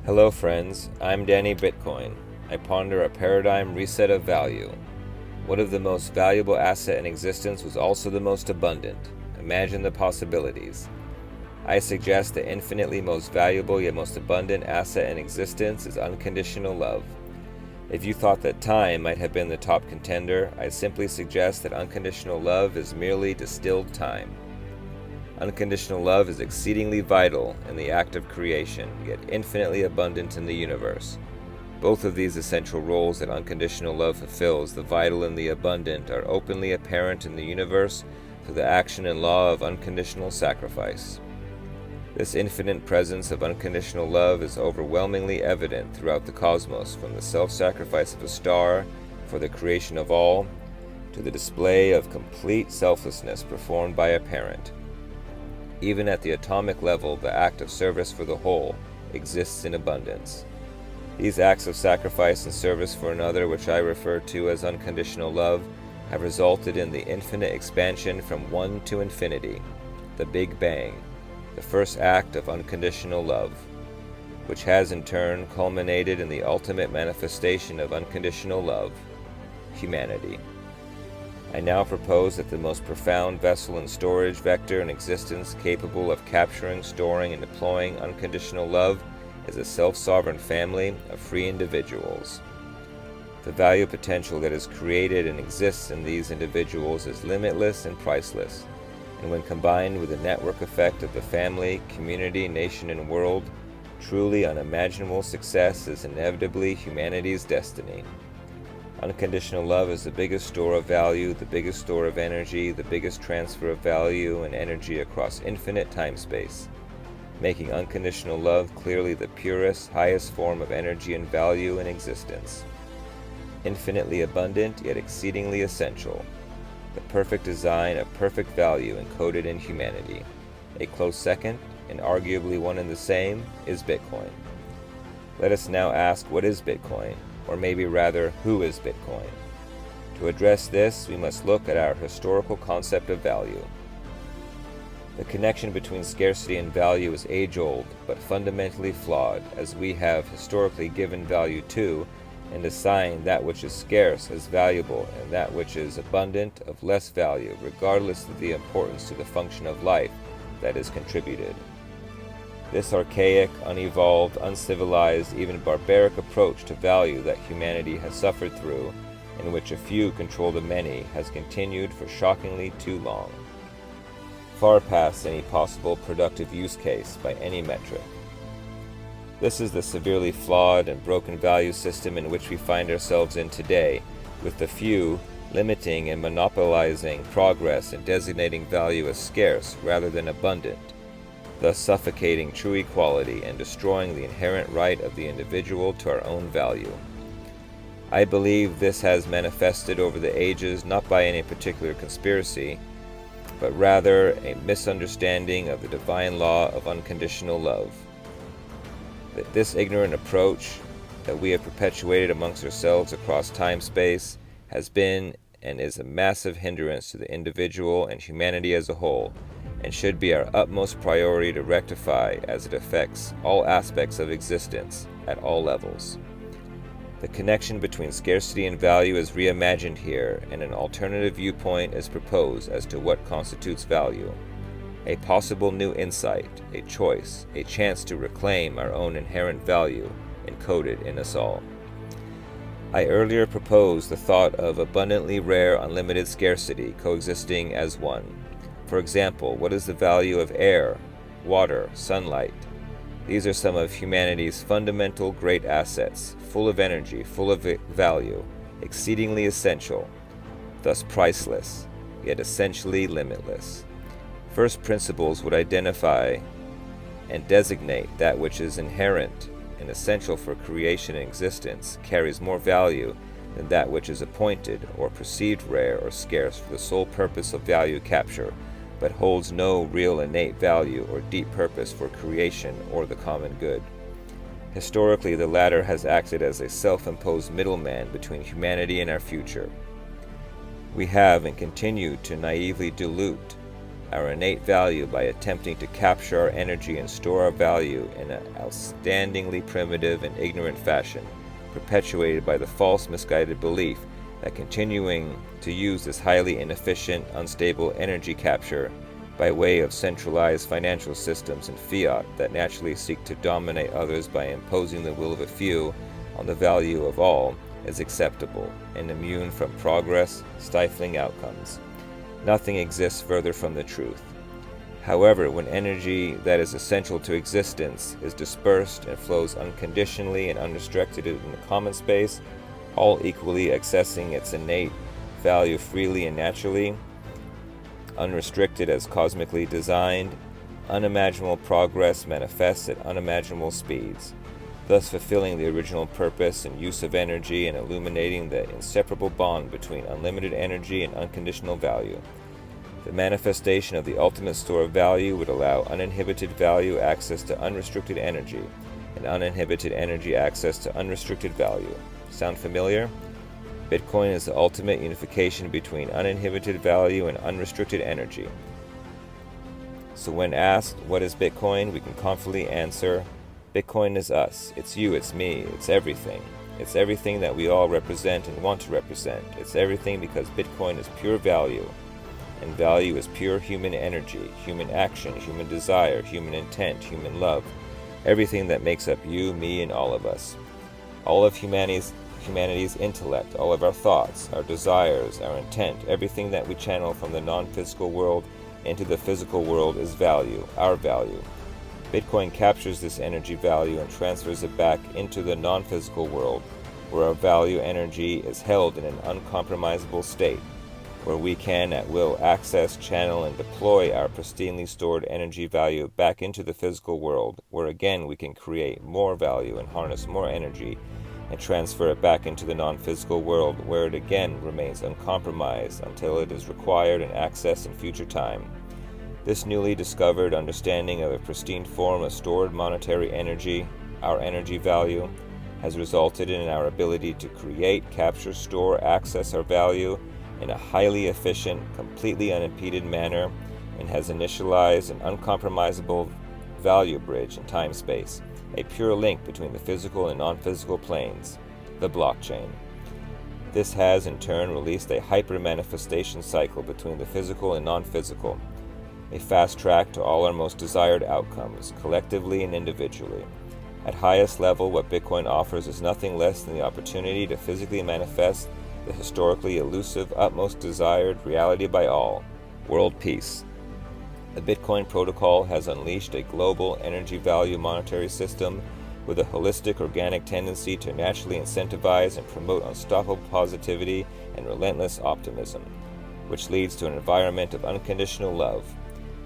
Hello friends, I'm dannyBitcoin. I ponder a paradigm reset of value. What if the most valuable asset in existence was also the most abundant? Imagine the possibilities. I suggest the infinitely most valuable yet most abundant asset in existence is unconditional love. If you thought that time might have been the top contender, I simply suggest that unconditional love is merely distilled time. Unconditional love is exceedingly vital in the act of creation, yet infinitely abundant in the universe. Both of these essential roles that unconditional love fulfills, the vital and the abundant, are openly apparent in the universe through the action and law of unconditional sacrifice. This infinite presence of unconditional love is overwhelmingly evident throughout the cosmos, from the self-sacrifice of a star for the creation of all, to the display of complete selflessness performed by a parent. Even at the atomic level, the act of service for the whole exists in abundance. These acts of sacrifice and service for another, which I refer to as unconditional love, have resulted in the infinite expansion from one to infinity, the Big Bang, the first act of unconditional love, which has in turn culminated in the ultimate manifestation of unconditional love, humanity. I now propose that the most profound vessel and storage vector in existence capable of capturing, storing, and deploying unconditional love is a self-sovereign family of free individuals. The value potential that is created and exists in these individuals is limitless and priceless, and when combined with the network effect of the family, community, nation, and world, truly unimaginable success is inevitably humanity's destiny. Unconditional love is the biggest store of value, the biggest store of energy, the biggest transfer of value and energy across infinite time-space, making unconditional love clearly the purest, highest form of energy and value in existence. Infinitely abundant, yet exceedingly essential. The perfect design of perfect value encoded in humanity. A close second, and arguably one and the same, is Bitcoin. Let us now ask, what is Bitcoin? Or maybe rather, who is Bitcoin? To address this, we must look at our historical concept of value. The connection between scarcity and value is age-old, but fundamentally flawed, as we have historically given value to and assigned that which is scarce as valuable and that which is abundant of less value, regardless of the importance to the function of life that is contributed. This archaic, unevolved, uncivilized, even barbaric approach to value that humanity has suffered through, in which a few control the many, has continued for shockingly too long, far past any possible productive use case by any metric. This is the severely flawed and broken value system in which we find ourselves in today, with the few limiting and monopolizing progress and designating value as scarce rather than abundant, thus suffocating true equality and destroying the inherent right of the individual to our own value. I believe this has manifested over the ages not by any particular conspiracy, but rather a misunderstanding of the divine law of unconditional love. That this ignorant approach that we have perpetuated amongst ourselves across time-space has been and is a massive hindrance to the individual and humanity as a whole, and should be our utmost priority to rectify as it affects all aspects of existence at all levels. The connection between scarcity and value is reimagined here, and an alternative viewpoint is proposed as to what constitutes value. A possible new insight, a choice, a chance to reclaim our own inherent value encoded in us all. I earlier proposed the thought of abundantly rare unlimited scarcity coexisting as one. For example, what is the value of air, water, sunlight? These are some of humanity's fundamental great assets, full of energy, full of value, exceedingly essential, thus priceless, yet essentially limitless. First principles would identify and designate that which is inherent and essential for creation and existence, carries more value than that which is appointed or perceived rare or scarce for the sole purpose of value capture, but holds no real innate value or deep purpose for creation or the common good. Historically, the latter has acted as a self-imposed middleman between humanity and our future. We have and continue to naively dilute our innate value by attempting to capture our energy and store our value in an outstandingly primitive and ignorant fashion, perpetuated by the false, misguided belief that continuing to use this highly inefficient, unstable energy capture by way of centralized financial systems and fiat that naturally seek to dominate others by imposing the will of a few on the value of all is acceptable and immune from progress, stifling outcomes. Nothing exists further from the truth. However, when energy that is essential to existence is dispersed and flows unconditionally and unrestricted in the common space, all equally accessing its innate value freely and naturally, unrestricted as cosmically designed, unimaginable progress manifests at unimaginable speeds, thus fulfilling the original purpose and use of energy and illuminating the inseparable bond between unlimited energy and unconditional value. The manifestation of the ultimate store of value would allow uninhibited value access to unrestricted energy, and uninhibited energy access to unrestricted value. Sound familiar? Bitcoin is the ultimate unification between uninhibited value and unrestricted energy. So when asked, what is Bitcoin, we can confidently answer, Bitcoin is us, it's you, it's me, it's everything. It's everything that we all represent and want to represent. It's everything because Bitcoin is pure value. And value is pure human energy, human action, human desire, human intent, human love. Everything that makes up you, me, and all of us. All of humanity's intellect, all of our thoughts, our desires, our intent, everything that we channel from the non-physical world into the physical world is value, our value. Bitcoin captures this energy value and transfers it back into the non-physical world, where our value energy is held in an uncompromisable state, where we can at will access, channel, and deploy our pristinely stored energy value back into the physical world, where again we can create more value and harness more energy and transfer it back into the non-physical world, where it again remains uncompromised until it is required and accessed in future time. This newly discovered understanding of a pristine form of stored monetary energy, our energy value, has resulted in our ability to create, capture, store, access our value in a highly efficient, completely unimpeded manner, and has initialized an uncompromisable value bridge in time-space, a pure link between the physical and non-physical planes, the blockchain. This has in turn released a hyper-manifestation cycle between the physical and non-physical, a fast track to all our most desired outcomes, collectively and individually. At highest level, what Bitcoin offers is nothing less than the opportunity to physically manifest the historically elusive, utmost desired reality by all, world peace. The Bitcoin protocol has unleashed a global energy value monetary system with a holistic organic tendency to naturally incentivize and promote unstoppable positivity and relentless optimism, which leads to an environment of unconditional love.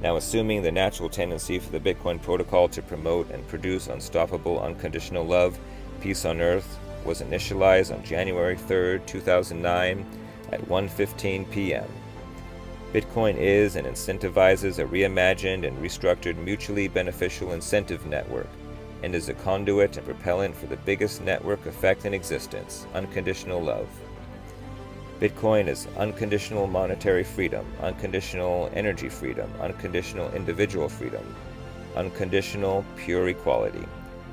Now, assuming the natural tendency for the Bitcoin protocol to promote and produce unstoppable unconditional love, peace on earth, was initialized on January 3, 2009 at 1:15 p.m. Bitcoin is and incentivizes a reimagined and restructured mutually beneficial incentive network, and is a conduit and propellant for the biggest network effect in existence, unconditional love. Bitcoin is unconditional monetary freedom, unconditional energy freedom, unconditional individual freedom, unconditional pure equality,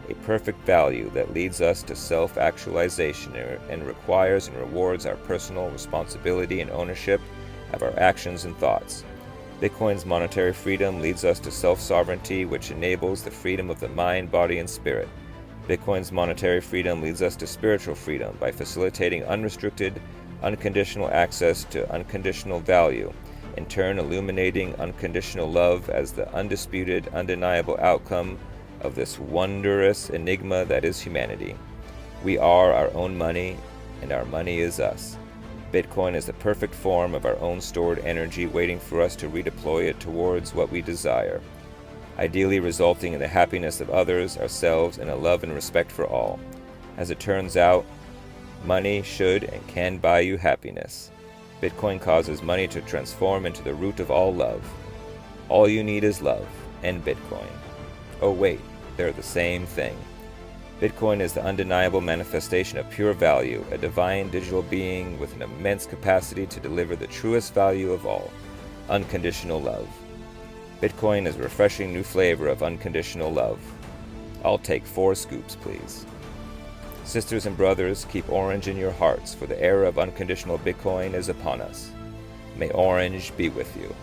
a perfect value that leads us to self-actualization and requires and rewards our personal responsibility and ownership of our actions and thoughts. Bitcoin's monetary freedom leads us to self-sovereignty, which enables the freedom of the mind, body, and spirit. Bitcoin's monetary freedom leads us to spiritual freedom by facilitating unrestricted, unconditional access to unconditional value, in turn illuminating unconditional love as the undisputed, undeniable outcome of this wondrous enigma that is humanity. We are our own money, and our money is us. Bitcoin is the perfect form of our own stored energy waiting for us to redeploy it towards what we desire, ideally resulting in the happiness of others, ourselves, and a love and respect for all. As it turns out, money should and can buy you happiness. Bitcoin causes money to transform into the root of all love. All you need is love and Bitcoin. Oh wait, they're the same thing. Bitcoin is the undeniable manifestation of pure value, a divine digital being with an immense capacity to deliver the truest value of all, unconditional love. Bitcoin is a refreshing new flavor of unconditional love. I'll take 4 scoops, please. Sisters and brothers, keep orange in your hearts, for the era of unconditional Bitcoin is upon us. May orange be with you.